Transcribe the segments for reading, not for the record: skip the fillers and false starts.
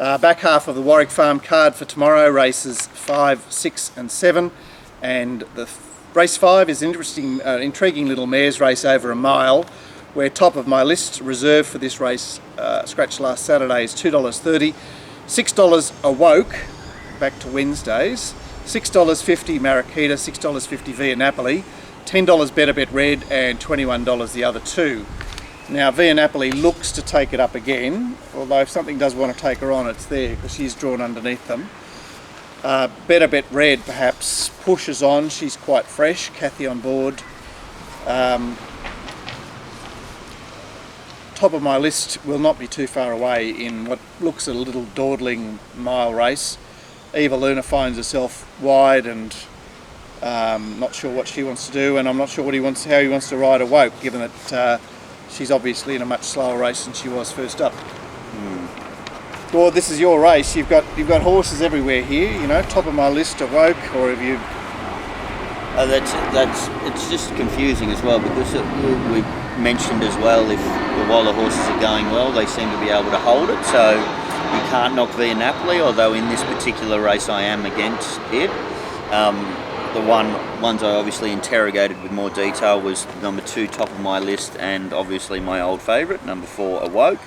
Back half of the Warwick Farm card for tomorrow, races 5, 6 and 7, and the race 5 is an interesting, intriguing little mares race over a mile, where top of my list, reserved for this race, scratched last Saturday, is $2.30, $6 Awoke, back to Wednesdays, $6.50 Marikita, $6.50 Via Napoli, $10 Better Bet Red, and $21 the other two. Now Via Napoli looks to take it up again, although if something does want to take her on, it's there because she's drawn underneath them. Better Bet Red perhaps pushes on, she's quite fresh, Kathy on board. Top of my list will not be too far away in what looks a little dawdling mile race. Eva Luna finds herself wide and not sure what she wants to do, and I'm not sure how he wants to ride Awoke, given that she's obviously in a much slower race than she was first up. Well, this is your race. You've got horses everywhere here. You know, top of my list Awoke, or have you? It's just confusing as well, because we mentioned as well, while the horses are going well, they seem to be able to hold it. So you can't knock Via Napoli, although in this particular race I am against it. The ones I obviously interrogated with more detail was number 2, top of my list, and obviously my old favourite, number 4, Awoke.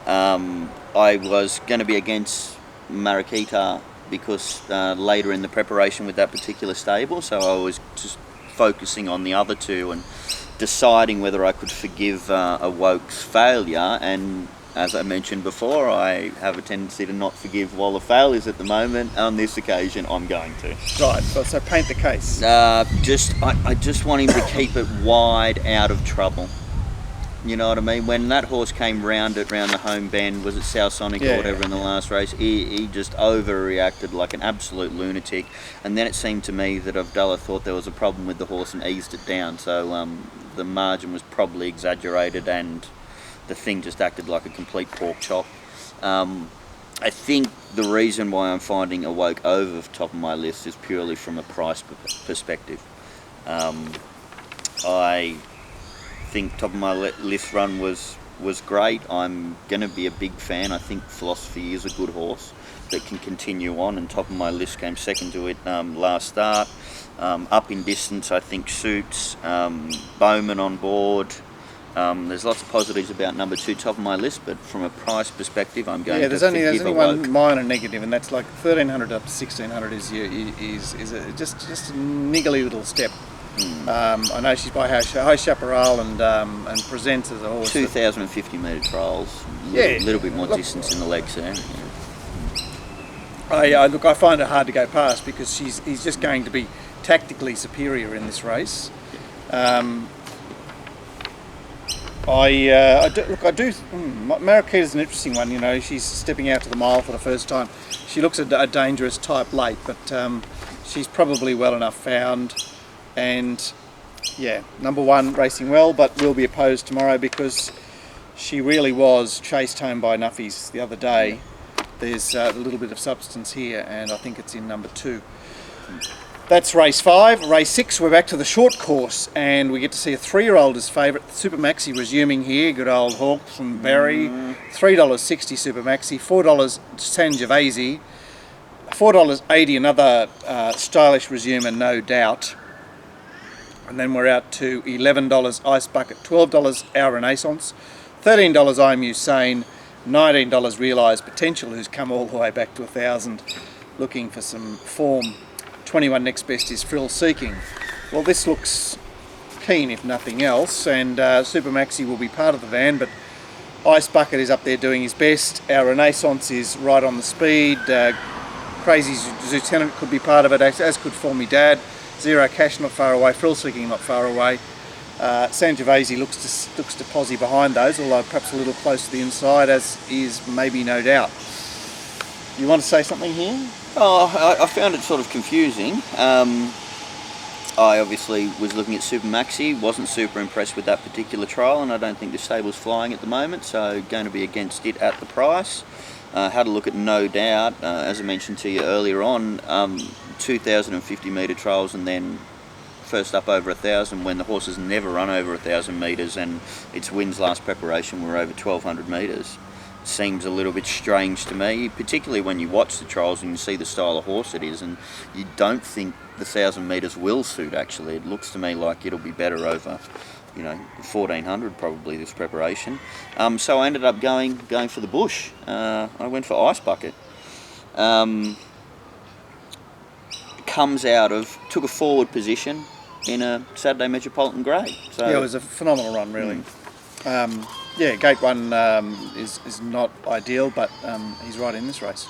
I was going to be against Marikita because later in the preparation with that particular stable, so I was just focusing on the other two and deciding whether I could forgive Awoke's failure. And as I mentioned before, I have a tendency to not forgive Waller failures at the moment. On this occasion, I'm going to. Right, so paint the case. I just want him to keep it wide, out of trouble. You know what I mean? When that horse came round the home bend, was it South Sonic or whatever in the last race, he just overreacted like an absolute lunatic. And then it seemed to me that Abdullah thought there was a problem with the horse and eased it down. So the margin was probably exaggerated, and the thing just acted like a complete pork chop. I think the reason why I'm finding Awoke over the top of my list is purely from a price perspective. I think top of my list run was great. I'm going to be a big fan. I think Philosophy is a good horse that can continue on, and top of my list came second to it last start. Up in distance, I think suits. Bowman on board. There's lots of positives about number 2, top of my list, but from a price perspective, I'm going to forgive Awoke. There's only one minor negative, and that's like 1,300 up to 1,600 is just a niggly little step. I know she's by High Chaparral and presents as a horse. 2,050 metre trials. A little bit more distance in the legs there. Look, I find it hard to go past because he's just going to be tactically superior in this race. Marikita's an interesting one. You know, she's stepping out to the mile for the first time. She looks a dangerous type late, but she's probably well enough found. And yeah, number 1 racing well, but will be opposed tomorrow because she really was chased home by Nuffies the other day. There's a little bit of substance here, and I think it's in number 2. That's race 5. Race 6, we're back to the short course, and we get to see a 3-year-old as favourite. Super Maxi resuming here, good old Hawks and Barry. $3.60 Super Maxi, $4 Sangiovese, $4.80 another stylish resumer, no doubt. And then we're out to $11 Ice Bucket, $12 Our Renaissance, $13 IMU Sane, $19 Realised Potential, who's come all the way back to 1,000 looking for some form. 21 next best is Frill Seeking. Well, this looks keen if nothing else, and Super Maxi will be part of the van, but Ice Bucket is up there doing his best. Our Renaissance is right on the speed. Crazy Lieutenant could be part of it, as could For Me Dad. Zero Cash not far away, Frill Seeking not far away. Sangiovese looks to posse behind those, although perhaps a little close to the inside, as is maybe No Doubt. You want to say something here? I found it sort of confusing. I obviously was looking at Super Maxi, wasn't super impressed with that particular trial, and I don't think the stable's flying at the moment, so going to be against it at the price. Had a look at No Doubt, as I mentioned to you earlier on, 2,050 metre trials, and then first up over 1,000 when the horse has never run over 1,000 metres, and its wins last preparation were over 1,200 metres. seems a little bit strange to me, particularly when you watch the trials and you see the style of horse it is, and you don't think the 1,000 metres will suit. Actually, it looks to me like it'll be better over, 1,400 probably, this preparation. So I ended up going for the bush. I went for Ice Bucket. Took a forward position in a Saturday Metropolitan Grade. So yeah, it was a phenomenal run, really. Gate 1 is not ideal, but he's right in this race.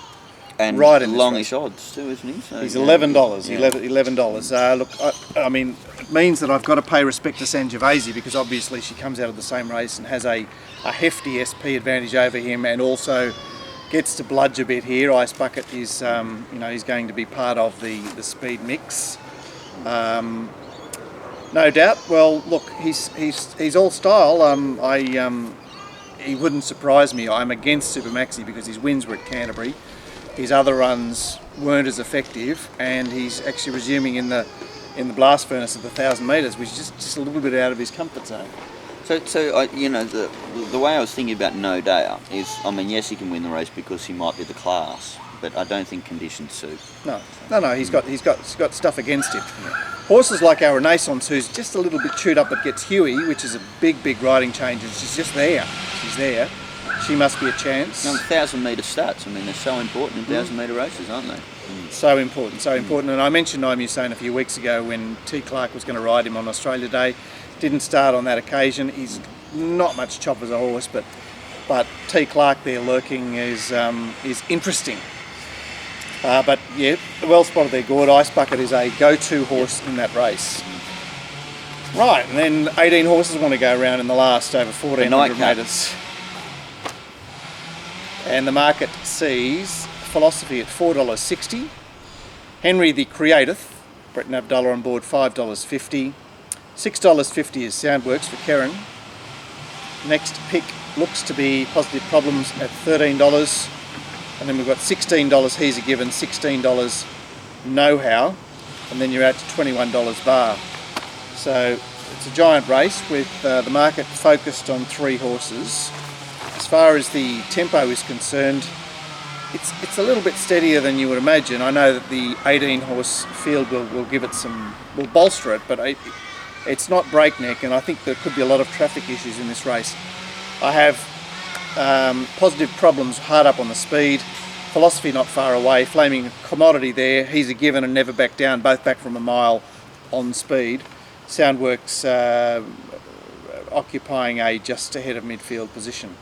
And right in longish odds too, isn't he? So, he's $11. $11. Look, I mean, it means that I've got to pay respect to Sangiovese, because obviously she comes out of the same race and has a hefty SP advantage over him, and also gets to bludge a bit here. Ice Bucket is, he's going to be part of the speed mix. No doubt. Well, look, he's all style. He wouldn't surprise me. I'm against Super Maxi because his wins were at Canterbury. His other runs weren't as effective, and he's actually resuming in the blast furnace of the 1,000 metres, which is just a little bit out of his comfort zone. So the way I was thinking about No Doubt is, I mean, yes, he can win the race because he might be the class, but I don't think conditions suit. No. He's got stuff against him. Horses like our Renaissance, who's just a little bit chewed up but gets Huey, which is a big riding change, and she's just there. She's there. She must be a chance. 1,000 metre stats, I mean, they're so important in 1,000 metre races, aren't they? So important. And I mentioned I'm Usain a few weeks ago when T. Clark was going to ride him on Australia Day. Didn't start on that occasion. He's not much chop as a horse, but T. Clark there lurking is interesting. But yeah, well spotted there, Gord. Ice Bucket is a go-to horse in that race. Right, and then 18 horses want to go around in the last over 1,400 metres. And the market sees Philosophy at $4.60. Henry the Creative, Breton Abdullah on board, $5.50. $6.50 is Soundworks for Karen. Next pick looks to be Positive Problems at $13. And then we've got $16 He's a Given, $16 Know-How, and then you're out to $21 Bar. So it's a giant race with the market focused on 3 horses. As far as the tempo is concerned, it's a little bit steadier than you would imagine. I know that the 18 horse field will give it will bolster it, but it's not breakneck, and I think there could be a lot of traffic issues in this race. I have Positive Problems hard up on the speed, Philosophy not far away, Flaming Commodity there, He's a Given and Never Back Down, both back from a mile on speed. Soundworks occupying a just ahead of midfield position.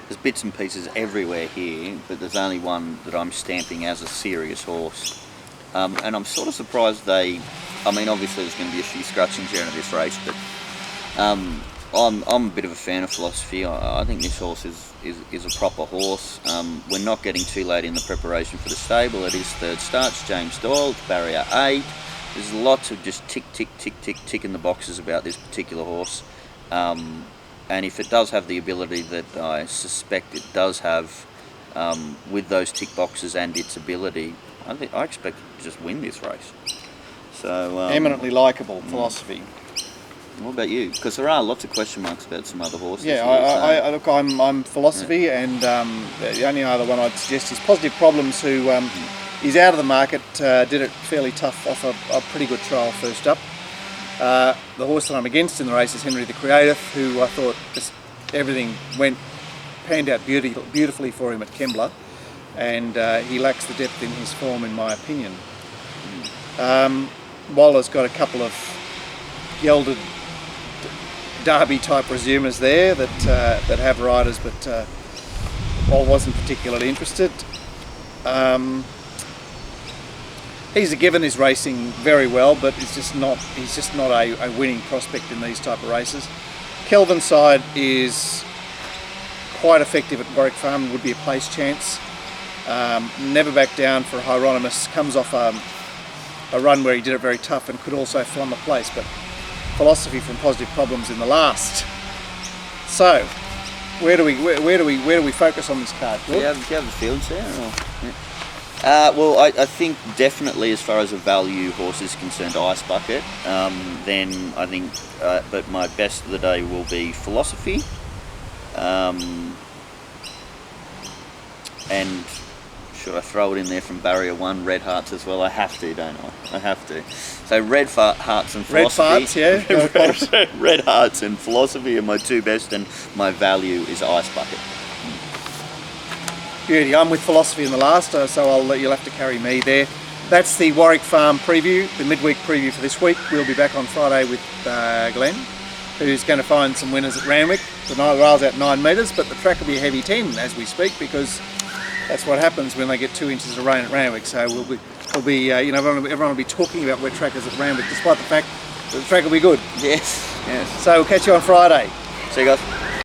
There's bits and pieces everywhere here, but there's only one that I'm stamping as a serious horse. And I'm sort of surprised obviously there's going to be a few scratchings during this race, but I'm a bit of a fan of Philosophy. I think this horse is a proper horse. We're not getting too late in the preparation for the stable. It is third starts, James Doyle, barrier 8. There's lots of just tick in the boxes about this particular horse. And if it does have the ability that I suspect it does have, with those tick boxes and its ability, I expect it to just win this race. So eminently likeable Philosophy. What about you? Because there are lots of question marks about some other horses. Yeah, look, I'm Philosophy, and the only other one I'd suggest is Positive Problems, who is out of the market. Did it fairly tough off a pretty good trial first up. The horse that I'm against in the race is Henry the Creative, who I thought just everything panned out beautifully for him at Kembla, and he lacks the depth in his form, in my opinion. Waller's got a couple of gelded derby type resumers there that have riders, but Wall wasn't particularly interested. He's a Given is racing very well, but he's just not a winning prospect in these type of races. Kelvin Side is quite effective at Warwick Farm, would be a place chance. Never Back Down for Hieronymus comes off a run where he did it very tough and could also flum a place, but Philosophy from Positive Problems in the last. So where do we focus on this card? Do you have the fields there? Or? Yeah. Well, I think definitely as far as a value horse is concerned, Ice Bucket. Then I think, but my best of the day will be Philosophy. And should I throw it in there from Barrier 1, Red Hearts as well? I have to, don't I? I have to. So Red Hearts and Philosophy. Red Farts, yeah. Red Hearts and Philosophy are my two best, and my value is Ice Bucket. Beauty. I'm with Philosophy in the last, so you'll have to carry me there. That's the Warwick Farm preview, the midweek preview for this week. We'll be back on Friday with Glenn, who's going to find some winners at Randwick. The rail's out 9 metres, but the track will be a heavy 10 as we speak, because that's what happens when they get 2 inches of rain at Randwick. So everyone will be talking about wet track is at Randwick, despite the fact that the track will be good. Yes. So we'll catch you on Friday. See you guys.